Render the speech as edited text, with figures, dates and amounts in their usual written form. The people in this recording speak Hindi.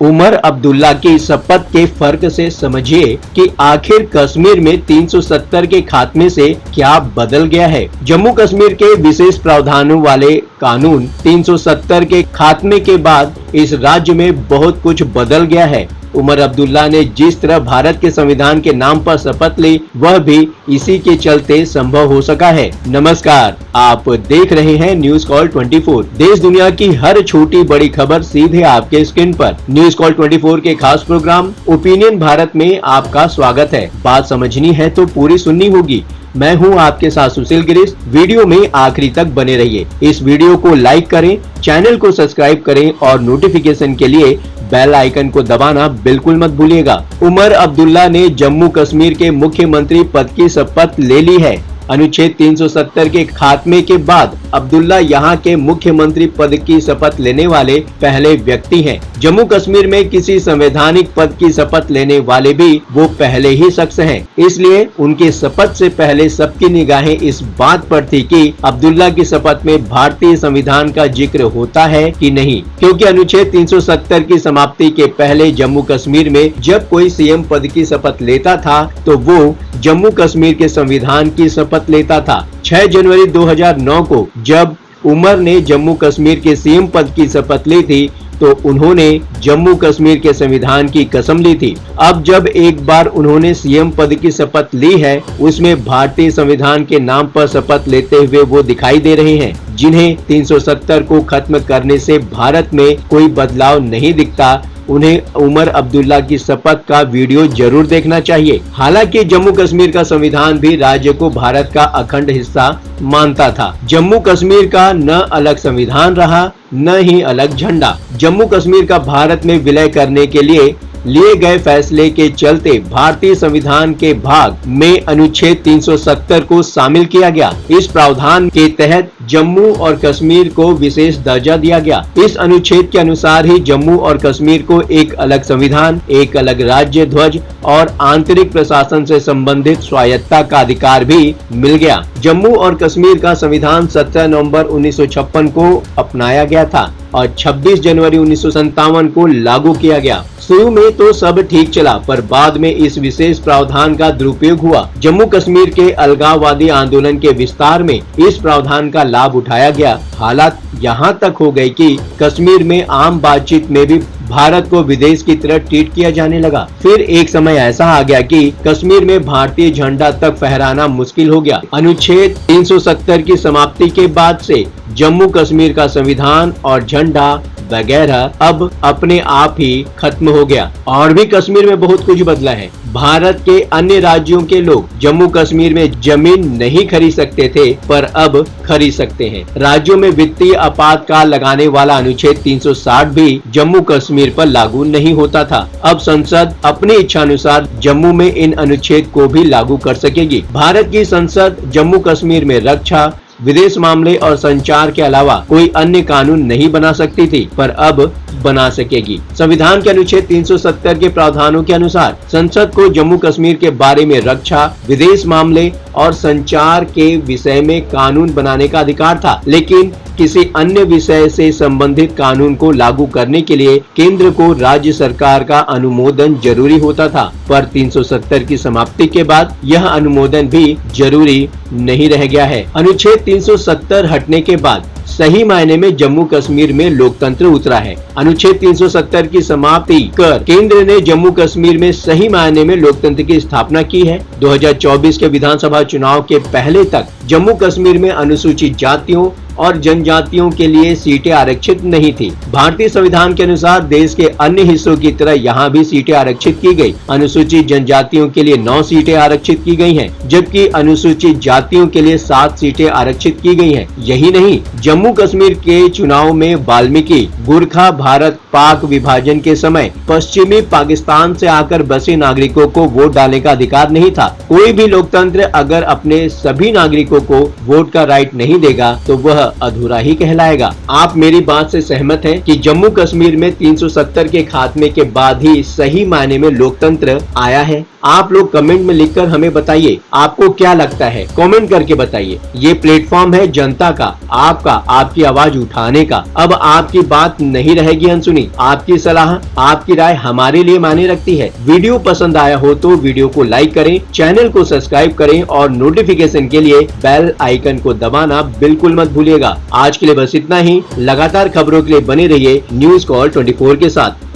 उमर अब्दुल्ला की शपथ के फर्क से समझिए कि आखिर कश्मीर में 370 के खात्मे से क्या बदल गया है। जम्मू कश्मीर के विशेष प्रावधानों वाले कानून 370 के खात्मे के बाद इस राज्य में बहुत कुछ बदल गया है। उमर अब्दुल्ला ने जिस तरह भारत के संविधान के नाम पर शपथ ली, वह भी इसी के चलते संभव हो सका है। नमस्कार, आप देख रहे हैं न्यूज कॉल 24। देश दुनिया की हर छोटी बड़ी खबर सीधे आपके स्क्रीन पर। न्यूज कॉल 24 के खास प्रोग्राम ओपिनियन भारत में आपका स्वागत है। बात समझनी है तो पूरी सुननी होगी। मैं हूं आपके साथ सुशील गिरीश। वीडियो में आखिरी तक बने रहिए। इस वीडियो को लाइक करें, चैनल को सब्सक्राइब करें और नोटिफिकेशन के लिए बेल आइकन को दबाना बिल्कुल मत भूलिएगा। उमर अब्दुल्ला ने जम्मू कश्मीर के मुख्यमंत्री पद की शपथ ले ली है। अनुच्छेद 370 के खात्मे के बाद अब्दुल्ला यहां के मुख्यमंत्री पद की शपथ लेने वाले पहले व्यक्ति हैं। जम्मू कश्मीर में किसी संवैधानिक पद की शपथ लेने वाले भी वो पहले ही शख्स हैं। इसलिए उनकी शपथ से पहले सबकी निगाहें इस बात पर थी कि अब्दुल्ला की शपथ में भारतीय संविधान का जिक्र होता है कि नहीं, क्योंकि अनुच्छेद 370 की समाप्ति के पहले जम्मू कश्मीर में जब कोई सीएम पद की शपथ लेता था तो वो जम्मू कश्मीर के संविधान की शपथ लेता था। 6 जनवरी 2009 को जब उमर ने जम्मू कश्मीर के सीएम पद की शपथ ली थी तो उन्होंने जम्मू कश्मीर के संविधान की कसम ली थी। अब जब एक बार उन्होंने सीएम पद की शपथ ली है, उसमें भारतीय संविधान के नाम पर शपथ लेते हुए वो दिखाई दे रहे हैं, जिन्हें 370 को खत्म करने से भारत में कोई बदलाव नहीं दिखता। उन्हें उमर अब्दुल्ला की शपथ का वीडियो जरूर देखना चाहिए। हालांकि जम्मू कश्मीर का संविधान भी राज्य को भारत का अखंड हिस्सा मानता था। जम्मू कश्मीर का न अलग संविधान रहा, न ही अलग झंडा। जम्मू कश्मीर का भारत में विलय करने के लिए गए फैसले के चलते भारतीय संविधान के भाग में अनुच्छेद 370 को शामिल किया गया। इस प्रावधान के तहत जम्मू और कश्मीर को विशेष दर्जा दिया गया। इस अनुच्छेद के अनुसार ही जम्मू और कश्मीर को एक अलग संविधान, एक अलग राज्य ध्वज और आंतरिक प्रशासन से संबंधित स्वायत्तता का अधिकार भी मिल गया। जम्मू और कश्मीर का संविधान 17 नवंबर 1956 को अपनाया गया था और 26 जनवरी 1957 को लागू किया गया। शुरू में तो सब ठीक चला, पर बाद में इस विशेष प्रावधान का दुरुपयोग हुआ। जम्मू कश्मीर के अलगाववादी आंदोलन के विस्तार में इस प्रावधान का लाभ उठाया गया। हालात यहाँ तक हो गए कि कश्मीर में आम बातचीत में भी भारत को विदेश की तरह ट्रीट किया जाने लगा। फिर एक समय ऐसा आ गया कि कश्मीर में भारतीय झंडा तक फहराना मुश्किल हो गया। अनुच्छेद 370 की समाप्ति के बाद से जम्मू कश्मीर का संविधान और झंडा वगैरह अब अपने आप ही खत्म हो गया। और भी कश्मीर में बहुत कुछ बदला है। भारत के अन्य राज्यों के लोग जम्मू कश्मीर में जमीन नहीं खरीद सकते थे, पर अब खरीद सकते हैं। राज्यों में वित्तीय आपातकाल लगाने वाला अनुच्छेद 360 भी जम्मू कश्मीर पर लागू नहीं होता था। अब संसद अपनी इच्छानुसार जम्मू में इन अनुच्छेद को भी लागू कर सकेगी। भारत की संसद जम्मू कश्मीर में रक्षा, विदेश मामले और संचार के अलावा कोई अन्य कानून नहीं बना सकती थी, पर अब बना सकेगी। संविधान के अनुच्छेद 370 के प्रावधानों के अनुसार संसद को जम्मू कश्मीर के बारे में रक्षा, विदेश मामले और संचार के विषय में कानून बनाने का अधिकार था, लेकिन किसी अन्य विषय से संबंधित कानून को लागू करने के लिए केंद्र को राज्य सरकार का अनुमोदन जरूरी होता था। पर 370 की समाप्ति के बाद यह अनुमोदन भी जरूरी नहीं रह गया है। अनुच्छेद 370 हटने के बाद सही मायने में जम्मू कश्मीर में लोकतंत्र उतरा है। अनुच्छेद 370 की समाप्ति कर केंद्र ने जम्मू कश्मीर में सही मायने में लोकतंत्र की स्थापना की है। 2024 के विधानसभा चुनाव के पहले तक जम्मू कश्मीर में अनुसूचित जातियों और जनजातियों के लिए सीटें आरक्षित नहीं थी। भारतीय संविधान के अनुसार देश के अन्य हिस्सों की तरह यहाँ भी सीटें आरक्षित की गई। अनुसूचित जनजातियों के लिए 9 सीटें आरक्षित की गई हैं, जबकि अनुसूचित जातियों के लिए 7 सीटें आरक्षित की गई हैं। यही नहीं, जम्मू कश्मीर के चुनाव में वाल्मीकि, गुरखा, भारत पाक विभाजन के समय पश्चिमी पाकिस्तान से आकर बसे नागरिकों को वोट डालने का अधिकार नहीं था। कोई भी लोकतंत्र अगर अपने सभी नागरिकों को वोट का राइट नहीं देगा तो वह अधूरा ही कहलाएगा। आप मेरी बात से सहमत हैं कि जम्मू कश्मीर में 370 के खात्मे के बाद ही सही मायने में लोकतंत्र आया है? आप लोग कमेंट में लिखकर हमें बताइए आपको क्या लगता है। कमेंट करके बताइए। ये प्लेटफॉर्म है जनता का, आपका, आपकी आवाज उठाने का। अब आपकी बात नहीं रहेगी अनसुनी। आपकी सलाह, आपकी राय हमारे लिए मायने रखती है। वीडियो पसंद आया हो तो वीडियो को लाइक करें, चैनल को सब्सक्राइब करें और नोटिफिकेशन के लिए बेल आइकन को दबाना बिल्कुल मत भूलिएगा। आज के लिए बस इतना ही। लगातार खबरों के लिए बने रहिए न्यूज़ कॉल 24 के साथ।